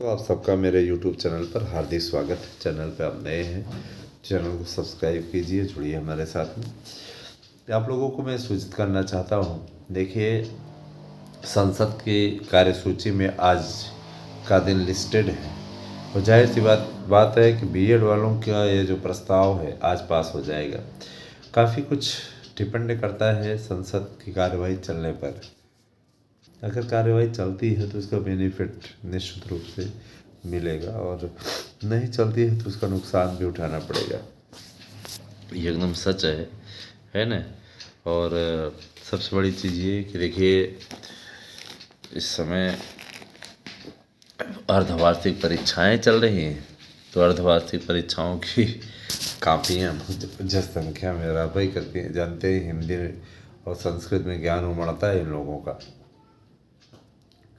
तो आप सबका मेरे YouTube चैनल पर हार्दिक स्वागत है। चैनल पे आप नए हैं, चैनल को सब्सक्राइब कीजिए, जुड़िए हमारे साथ में। आप लोगों को मैं सूचित करना चाहता हूँ, देखिए संसद की कार्यसूची में आज का दिन लिस्टेड है और जाहिर सी बात है कि बीएड वालों का ये जो प्रस्ताव है आज पास हो जाएगा। काफ़ी कुछ डिपेंड करता है संसद की कार्यवाही चलने पर। अगर कार्यवाही चलती है तो उसका बेनिफिट निश्चित रूप से मिलेगा और नहीं चलती है तो उसका नुकसान भी उठाना पड़ेगा। ये एकदम सच है ना। और सबसे बड़ी चीज़ ये कि देखिए इस समय अर्धवार्षिक परीक्षाएं चल रही हैं, तो अर्धवार्षिक परीक्षाओं की कापियाँ जबरदस्त संख्या में राबाई करती हैं। जानते हैं हिंदी और संस्कृत में ज्ञान उमड़ता है इन लोगों का।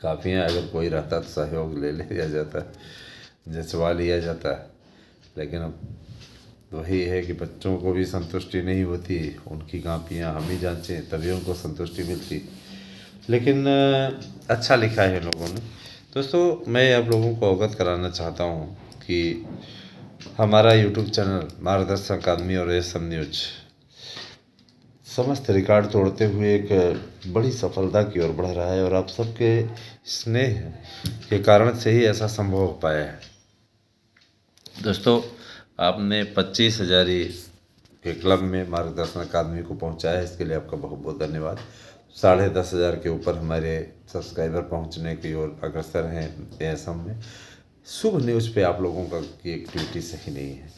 कापियाँ अगर कोई रहता तो सहयोग ले लिया जाता, जचवा लिया जाता, लेकिन अब वही है कि बच्चों को भी संतुष्टि नहीं होती, उनकी कापियाँ हम ही जांचें तभी उनको संतुष्टि मिलती। लेकिन अच्छा लिखा है लोगों ने। दोस्तों मैं आप लोगों को अवगत कराना चाहता हूँ कि हमारा यूट्यूब चैनल मार्गदर्शन अकादमी और एसएम न्यूज समस्त रिकॉर्ड तोड़ते हुए एक बड़ी सफलता की ओर बढ़ रहा है और आप सबके स्नेह के कारण से ही ऐसा संभव हो पाया है। दोस्तों आपने 25,000 के क्लब में मार्गदर्शन अकादमी को पहुंचाया है, इसके लिए आपका बहुत बहुत धन्यवाद। 10,500 के ऊपर हमारे सब्सक्राइबर पहुंचने की ओर अग्रसर हैं एएसएम में। शुभ न्यूज़ पे आप लोगों का की एक्टिविटी सही नहीं है।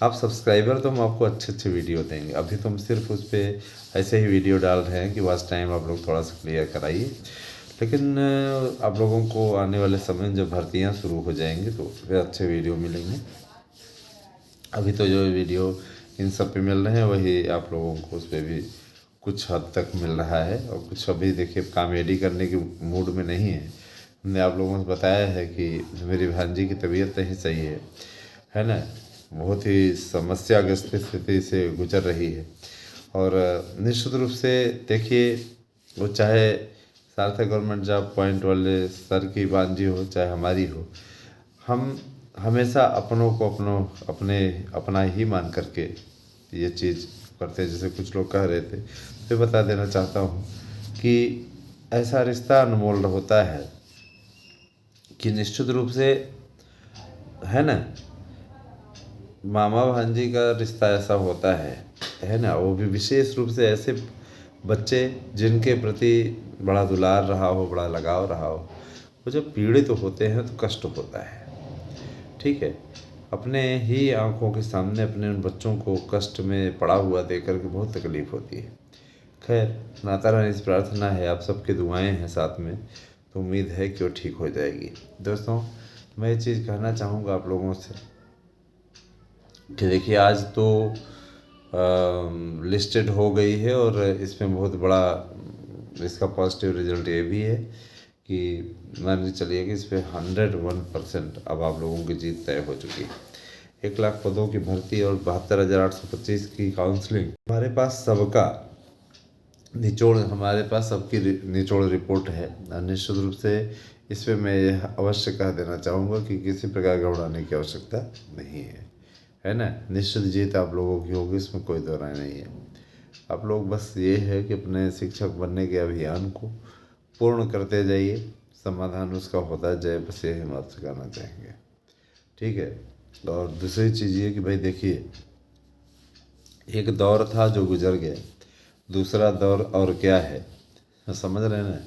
आप सब्सक्राइबर तो हम आपको अच्छे वीडियो देंगे, अभी तो हम सिर्फ उस पर ऐसे ही वीडियो डाल रहे हैं कि वॉच टाइम आप लोग थोड़ा सा क्लियर कराइए। लेकिन आप लोगों को आने वाले समय में जब भर्तियाँ शुरू हो जाएंगी तो फिर अच्छे वीडियो मिलेंगे। अभी तो जो वीडियो इन सब पे मिल रहे हैं वही आप लोगों को उस पर भी कुछ हद तक मिल रहा है और कुछ अभी देखिए कॉमेडी करने के मूड में नहीं है। हमने आप लोगों से बताया है कि मेरी भांजी की तबीयत नहीं सही है ना, बहुत ही समस्याग्रस्त स्थिति से गुजर रही है। और निश्चित रूप से देखिए वो चाहे सार्थक गवर्नमेंट जॉब पॉइंट वाले सर की भांजी हो चाहे हमारी हो, हम हमेशा अपनों को अपना ही मान करके ये चीज़ करते हैं। जैसे कुछ लोग कह रहे थे, तो बता देना चाहता हूँ कि ऐसा रिश्ता अनमोल होता है कि निश्चित रूप से है ना, मामा भांजी का रिश्ता ऐसा होता है ना, वो भी विशेष रूप से ऐसे बच्चे जिनके प्रति बड़ा दुलार रहा हो, बड़ा लगाव रहा हो, वो जब पीड़ित होते हैं तो कष्ट होता है। ठीक है, अपने ही आंखों के सामने अपने उन बच्चों को कष्ट में पड़ा हुआ देख कर के बहुत तकलीफ़ होती है। खैर माता रानी से प्रार्थना है, आप सबकी दुआएं हैं साथ में, तो उम्मीद है कि वो ठीक हो जाएगी। दोस्तों मैं ये चीज़ कहना चाहूँगा आप लोगों से कि देखिए आज तो लिस्टेड हो गई है और इसमें बहुत बड़ा इसका पॉजिटिव रिजल्ट ये भी है कि मान के चलिए कि इस पर 101% अब आप लोगों की जीत तय हो चुकी है। 1 लाख पदों की भर्ती और 72,825 की काउंसलिंग। हमारे पास सबकी निचोड़ रिपोर्ट है। निश्चित रूप से इस पर मैं यह अवश्य कह देना चाहूँगा कि किसी प्रकार घबराने की आवश्यकता नहीं है ना। निश्चित जीत आप लोगों की होगी, इसमें कोई दो राय नहीं है। आप लोग बस ये है कि अपने शिक्षक बनने के अभियान को पूर्ण करते जाइए, समाधान उसका होता जाए, बस यही हम आपसे कहना चाहेंगे। ठीक है, और दूसरी चीज़ ये कि भाई देखिए एक दौर था जो गुजर गया, दूसरा दौर और क्या है, समझ रहे हैं ना।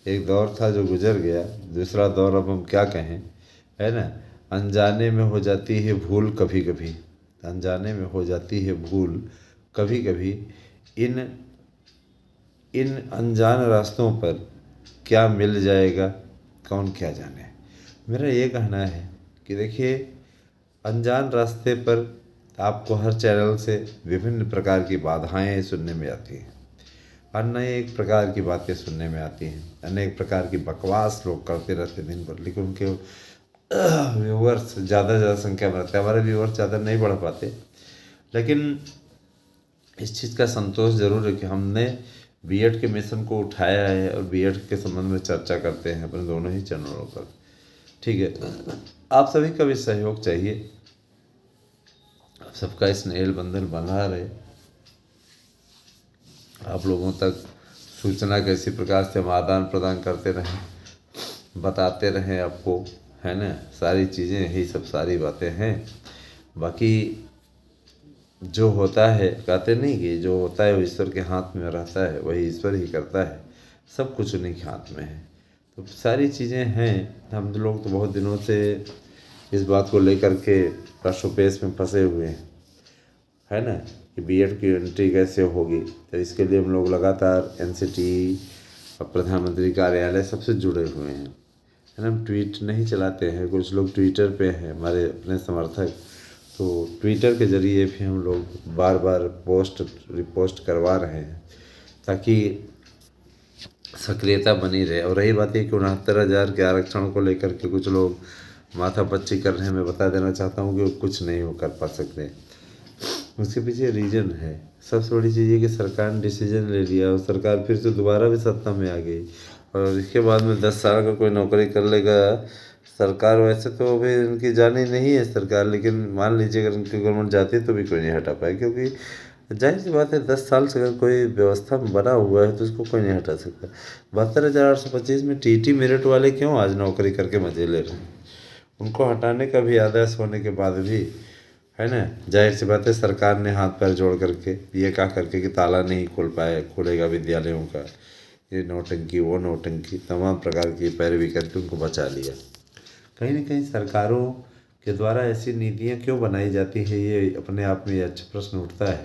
एक दौर था जो गुजर गया, दूसरा दौर अब हम क्या कहें, है ना। अनजाने में हो जाती है भूल कभी कभी, अनजाने में हो जाती है भूल कभी कभी। इन अनजान रास्तों पर क्या मिल जाएगा कौन क्या जाने। मेरा ये कहना है कि देखिए अनजान रास्ते पर आपको हर चैनल से विभिन्न प्रकार की बाधाएं सुनने में आती हैं, अनेक प्रकार की बातें सुनने में आती हैं, अनेक प्रकार की बकवास लोग करते रहते दिन भर, लेकिन उनके व्यूवर्स ज़्यादा संख्या में रहते हैं। हमारे व्यूवर्स ज़्यादा नहीं बढ़ पाते, लेकिन इस चीज़ का संतोष ज़रूर है कि हमने बीएड के मिशन को उठाया है और बीएड के संबंध में चर्चा करते हैं अपने दोनों ही चैनलों पर। ठीक है, आप सभी का भी सहयोग चाहिए, आप सबका स्नेह बंधन बना रहे, आप लोगों तक सूचना कैसी प्रकार से हम आदान प्रदान करते रहें, बताते रहें आपको, है ना। सारी चीज़ें यही सब सारी बातें हैं। बाकी जो होता है, कहते नहीं कि जो होता है वो ईश्वर के हाथ में रहता है, वही ईश्वर ही करता है, सब कुछ उन्हीं के हाथ में है। तो सारी चीज़ें हैं। हम लोग तो बहुत दिनों से इस बात को लेकर के राष्ट्रोपेश में फंसे हुए हैं, है ना, कि बीएड की एंट्री कैसे होगी। तो इसके लिए हम लोग लगातार एनसीटी और प्रधानमंत्री कार्यालय सबसे जुड़े हुए हैं, है ना। हम ट्वीट नहीं चलाते हैं, कुछ लोग ट्विटर पे हैं हमारे अपने समर्थक, तो ट्विटर के ज़रिए भी हम लोग बार बार पोस्ट रिपोस्ट करवा रहे हैं ताकि सक्रियता बनी रहे। और रही बात है कि 69,000 के आरक्षण को लेकर के कुछ लोग माथापच्ची कर रहे हैं, मैं बता देना चाहता हूँ कि वो कुछ नहीं हो कर पा सकते। उसके पीछे रीज़न है। सबसे बड़ी चीज़ ये कि सरकार ने डिसीजन ले लिया और सरकार फिर से दोबारा भी सत्ता में आ गई, और इसके बाद में 10 साल का कोई नौकरी कर लेगा सरकार। वैसे तो अभी इनकी जानी नहीं है सरकार, लेकिन मान लीजिए अगर इनकी गवर्नमेंट जाती तो भी कोई नहीं हटा पाए, क्योंकि जाहिर सी बात है 10 साल से अगर कोई व्यवस्था बना हुआ है तो उसको कोई नहीं हटा सकता। 72,825 में टीटी मेरिट वाले क्यों आज नौकरी करके मजे ले रहे हैं? उनको हटाने का भी आदेश होने के बाद भी, है ना, जाहिर सी बात है सरकार ने हाथ पैर जोड़ करके ये कहा करके कि ताला नहीं खुलेगा विद्यालयों का, ये नौटंकी वो नौटंकी तमाम प्रकार की पैरवी करके उनको बचा लिया। कहीं ना कहीं सरकारों के द्वारा ऐसी नीतियाँ क्यों बनाई जाती है, ये अपने आप में अच्छा प्रश्न उठता है।